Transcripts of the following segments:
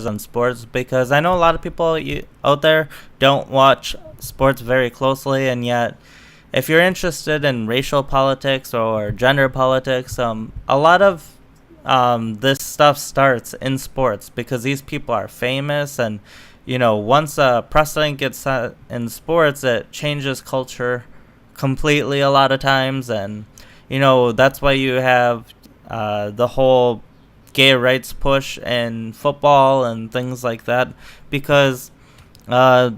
on sports, because I know a lot of people out there don't watch sports very closely, and yet if you're interested in racial politics or gender politics, a lot of this stuff starts in sports because these people are famous, and once a precedent gets set in sports, it changes culture completely a lot of times. And that's why you have the whole gay rights push in football and things like that, because the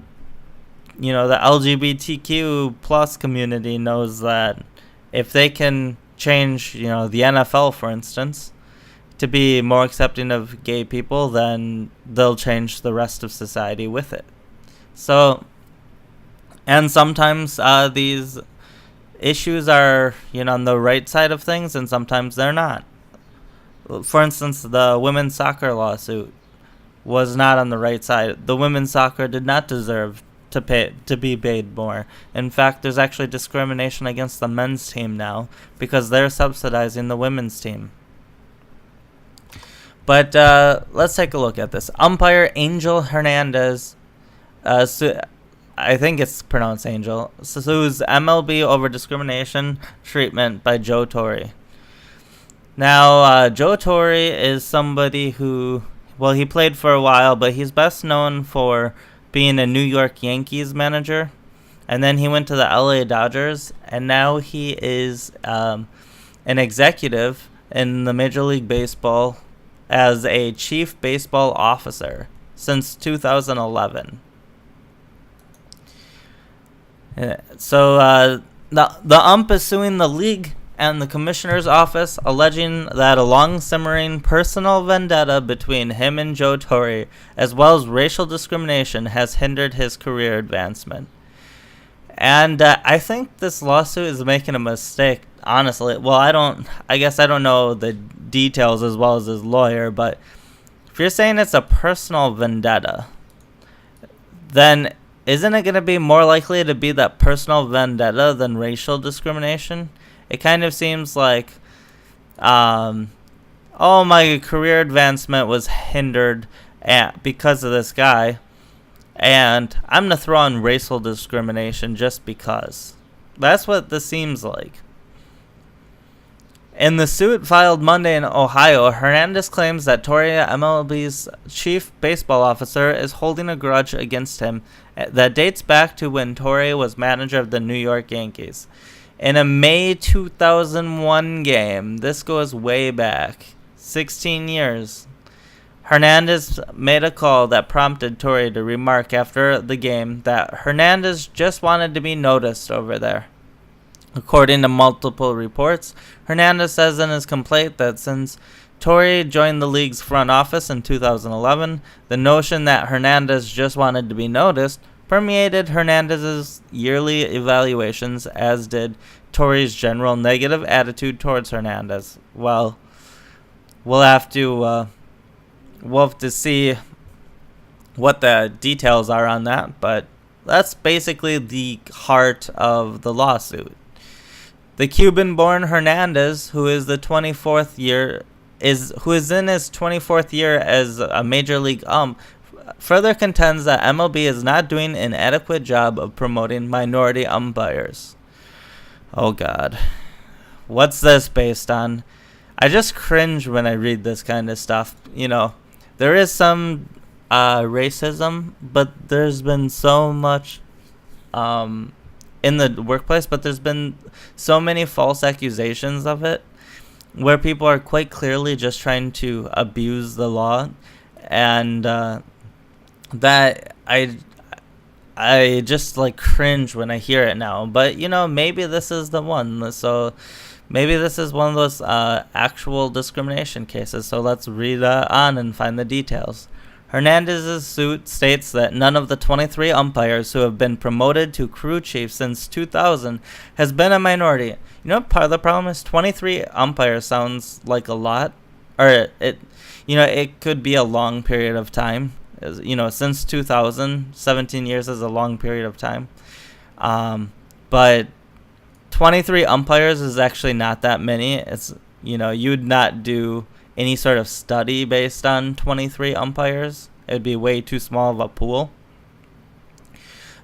LGBTQ plus community knows that if they can change the NFL, for instance, to be more accepting of gay people, then they'll change the rest of society with it. So, and sometimes these issues are on the right side of things, and sometimes they're not. For instance, the women's soccer lawsuit was not on the right side. The women's soccer did not deserve to be paid more. In fact, there's actually discrimination against the men's team now because they're subsidizing the women's team. But let's take a look at this. Umpire Angel Hernandez, I think it's pronounced Angel, sues MLB over discrimination treatment by Joe Torre. Now, Joe Torre is somebody who, well, he played for a while, but he's best known for being a New York Yankees manager. And then he went to the LA Dodgers, and now he is an executive in the Major League Baseball as a chief baseball officer since 2011. So the ump is suing the league and the commissioner's office, alleging that a long simmering personal vendetta between him and Joe Torre, as well as racial discrimination, has hindered his career advancement. And I think this lawsuit is making a mistake, honestly. Well, I guess I don't know the details as well as his lawyer, but if you're saying it's a personal vendetta, then isn't it going to be more likely to be that personal vendetta than racial discrimination? It kind of seems like, my career advancement was hindered because of this guy, and I'm going to throw in racial discrimination just because. That's what this seems like. In the suit filed Monday in Ohio, Hernandez claims that Torre, MLB's chief baseball officer, is holding a grudge against him that dates back to when Torre was manager of the New York Yankees. In a May 2001 game, this goes way back, 16 years, Hernandez made a call that prompted Torre to remark after the game that Hernandez just wanted to be noticed over there. According to multiple reports, Hernandez says in his complaint that since Torre joined the league's front office in 2011, the notion that Hernandez just wanted to be noticed permeated Hernandez's yearly evaluations, as did Torre's general negative attitude towards Hernandez. Well, we'll have to see what the details are on that, but that's basically the heart of the lawsuit. The Cuban-born Hernandez, who is in his 24th year as a major league ump, further contends that MLB is not doing an adequate job of promoting minority umpires. Oh God. What's this based on? I just cringe when I read this kind of stuff. There is some racism, but there's been so much in the workplace, but there's been so many false accusations of it where people are quite clearly just trying to abuse the law, and that I just cringe when I hear it now. But maybe this is the one. So maybe this is one of those actual discrimination cases. So let's read on and find the details. Hernandez's suit states that none of the 23 umpires who have been promoted to crew chief since 2000 has been a minority. Part of the problem is 23 umpires sounds like a lot, or it could be a long period of time. Since 2000, 17 years is a long period of time. But 23 umpires is actually not that many. It's, you'd not do any sort of study based on 23 umpires. It would be way too small of a pool.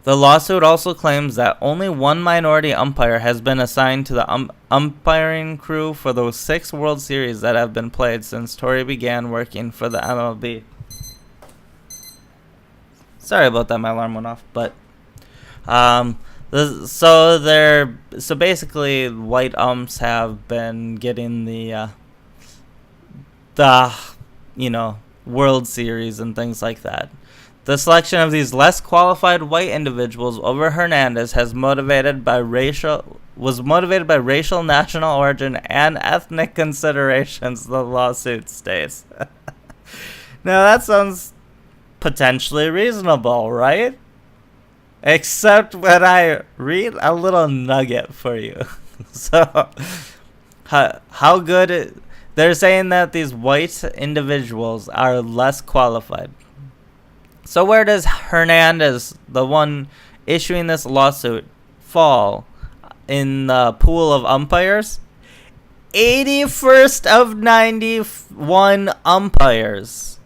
The lawsuit also claims that only one minority umpire has been assigned to the umpiring crew for those 6 World Series that have been played since Torrey began working for the MLB. Sorry about that, my alarm went off. But so basically, white umps have been getting the World Series and things like that. The selection of these less qualified white individuals over Hernandez was motivated by racial, national origin, and ethnic considerations, the lawsuit states. Now that sounds potentially reasonable, right? Except when I read a little nugget for you. So, how good they're saying that these white individuals are less qualified. So where does Hernandez, the one issuing this lawsuit, fall in the pool of umpires? 81st of 91 umpires.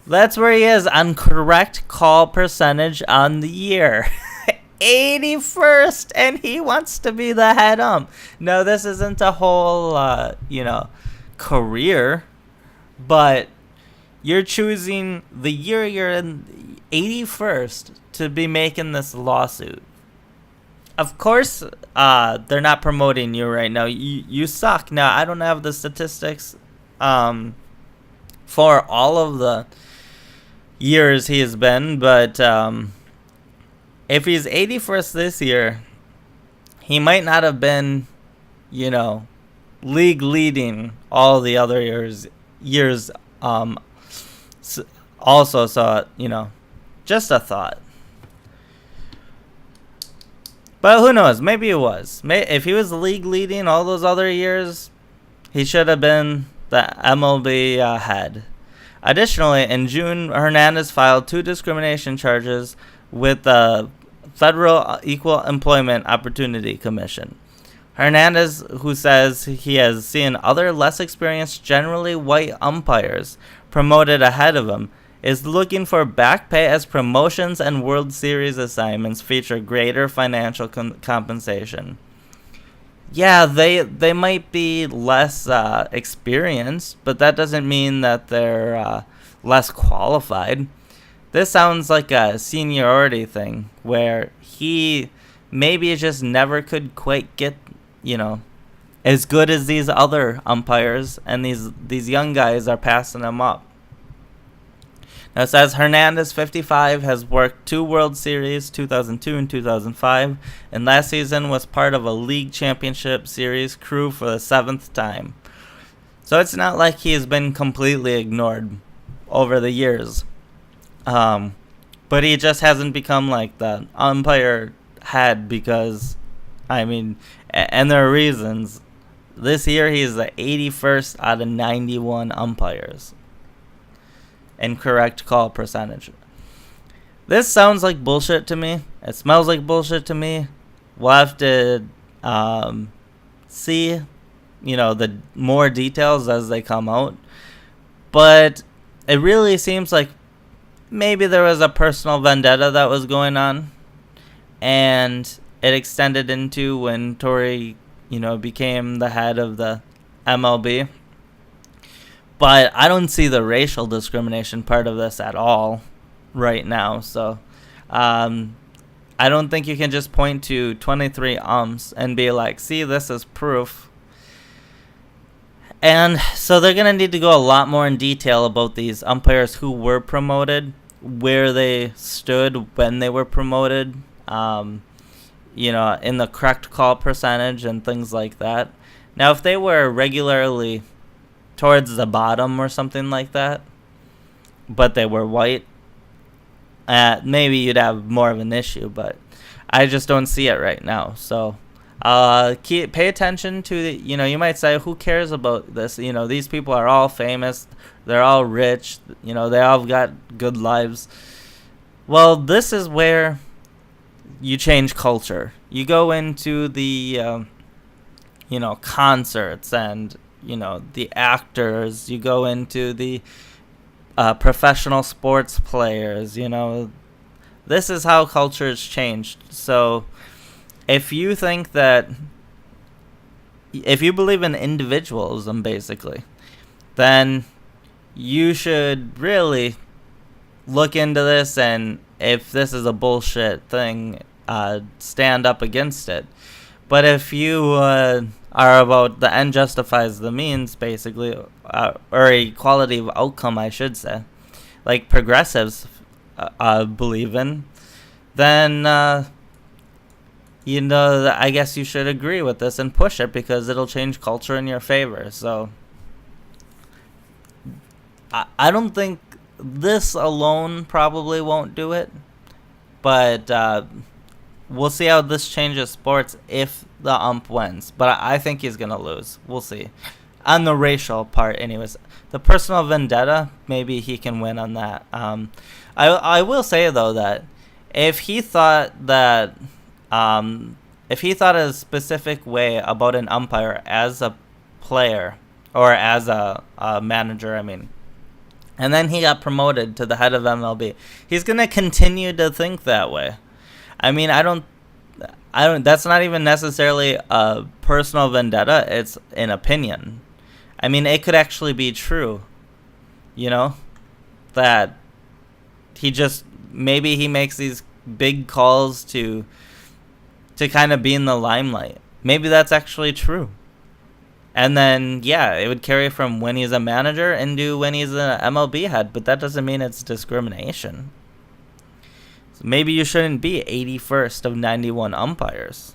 That's where he is on correct call percentage on the year. 81st, and he wants to be the head ump. No, this isn't a whole, career, but you're choosing the year you're in 81st to be making this lawsuit. Of course, they're not promoting you right now. You suck. Now, I don't have the statistics for all of the years he has been, but if he's 81st this year, he might not have been, league leading all the other years also. So, just a thought. But who knows? Maybe he was. If he was league leading all those other years, he should have been the MLB head. Additionally, in June, Hernandez filed 2 discrimination charges with the Federal Equal Employment Opportunity Commission. Hernandez, who says he has seen other less experienced, generally white umpires promoted ahead of him, is looking for back pay as promotions and World Series assignments feature greater financial compensation. Yeah, they might be less experienced, but that doesn't mean that they're less qualified. This sounds like a seniority thing where he maybe just never could quite get, as good as these other umpires, and these young guys are passing him up. Now it says Hernandez, 55, has worked 2 World Series, 2002 and 2005, and last season was part of a League Championship Series crew for the 7th time. So it's not like he has been completely ignored over the years. But he just hasn't become like the umpire head because, and there are reasons. This year he's the 81st out of 91 umpires. And correct call percentage. This sounds like bullshit to me. It smells like bullshit to me. We'll have to see, the more details as they come out. But it really seems like maybe there was a personal vendetta that was going on. And it extended into when Torrey, became the head of the MLB. But I don't see the racial discrimination part of this at all right now. So I don't think you can just point to 23 umps and be like, see, this is proof. And so they're going to need to go a lot more in detail about these umpires who were promoted, where they stood when they were promoted, in the correct call percentage and things like that. Now, if they were regularly towards the bottom or something like that, but they were white, maybe you'd have more of an issue, but I just don't see it right now. So pay attention to the, you might say, who cares about this? These people are all famous, they're all rich, they all got good lives. Well, this is where you change culture. You go into the concerts and the actors, you go into the professional sports players. This is how culture has changed. So if you think that, if you believe in individualism, basically, then you should really look into this, and if this is a bullshit thing, stand up against it. But if you are about the end justifies the means, basically, or equality of outcome, I should say, like progressives believe in, then I guess you should agree with this and push it, because it'll change culture in your favor. So I don't think this alone probably won't do it, but we'll see how this changes sports if the ump wins. But I think he's going to lose. We'll see. On the racial part, anyways. The personal vendetta, maybe he can win on that. I will say, though, that if he thought that, if he thought a specific way about an umpire as a player, or as a manager, and then he got promoted to the head of MLB, he's going to continue to think that way. I don't, that's not even necessarily a personal vendetta. It's an opinion. It could actually be true, that maybe he makes these big calls to kind of be in the limelight. Maybe that's actually true. And then, yeah, it would carry from when he's a manager into when he's an MLB head, but that doesn't mean it's discrimination. So maybe you shouldn't be 81st of 91 umpires.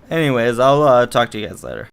Anyways, I'll talk to you guys later.